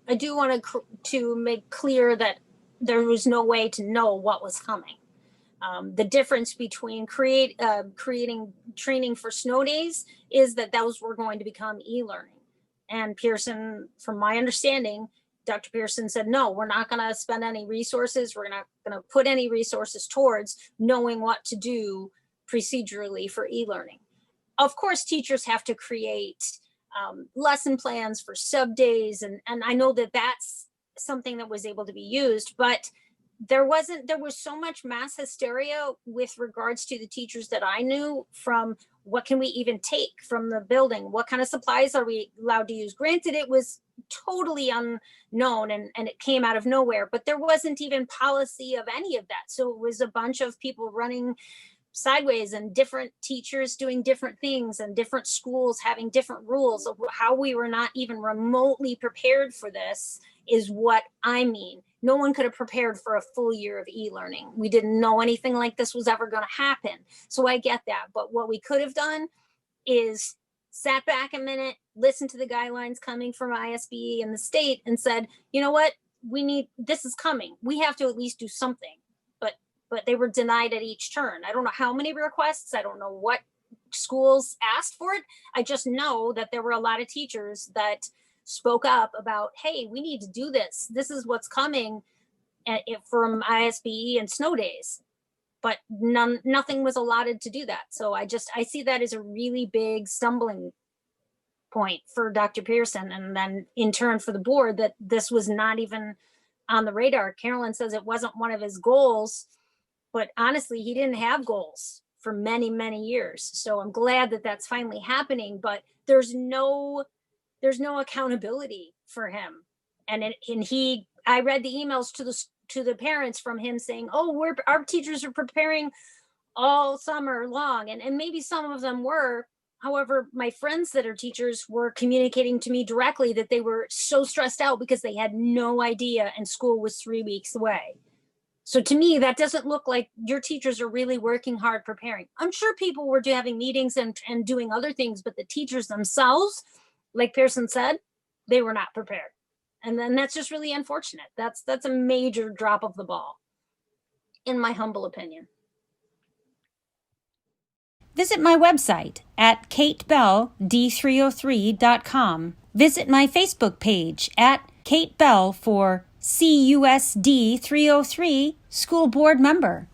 I do want to make clear that there was no way to know what was coming. The difference between creating training for snow days is that those were going to become e-learning. And Pearson, from my understanding, Dr. Pearson said, no, we're not going to spend any resources. We're not going to put any resources towards knowing what to do procedurally for e-learning. Of course, teachers have to create lesson plans for sub days. And I know that that's something that was able to be used, but there was so much mass hysteria with regards to the teachers that I knew, from what can we even take from the building? What kind of supplies are we allowed to use? Granted, it was totally unknown and it came out of nowhere, but there wasn't even policy of any of that. So it was a bunch of people running sideways and different teachers doing different things and different schools having different rules. Of how we were not even remotely prepared for this is what I mean. No one could have prepared for a full year of e-learning. We didn't know anything like this was ever going to happen. So I get that. But what we could have done is sat back a minute, listened to the guidelines coming from ISBE and the state and said, you know what, this is coming. We have to at least do something. But they were denied at each turn. I don't know how many requests. I don't know what schools asked for it. I just know that there were a lot of teachers that spoke up about, hey, we need to do this. This is what's coming from ISBE and snow days. But nothing was allotted to do that. So I see that as a really big stumbling point for Dr. Pearson, and then in turn for the board, that this was not even on the radar. Carolyn says it wasn't one of his goals, but honestly, he didn't have goals for many, many years. So I'm glad that that's finally happening, but there's no accountability for him. And I read the emails to the parents from him saying, oh, our teachers are preparing all summer long. And maybe some of them were. However, my friends that are teachers were communicating to me directly that they were so stressed out because they had no idea and school was 3 weeks away. So to me, that doesn't look like your teachers are really working hard preparing. I'm sure people were having meetings and doing other things, but the teachers themselves, like Pearson said, they were not prepared. And then that's just really unfortunate. That's a major drop of the ball, in my humble opinion. Visit my website at katebell.d303.com. Visit my Facebook page at Kate Bell for CUSD 303 School Board Member.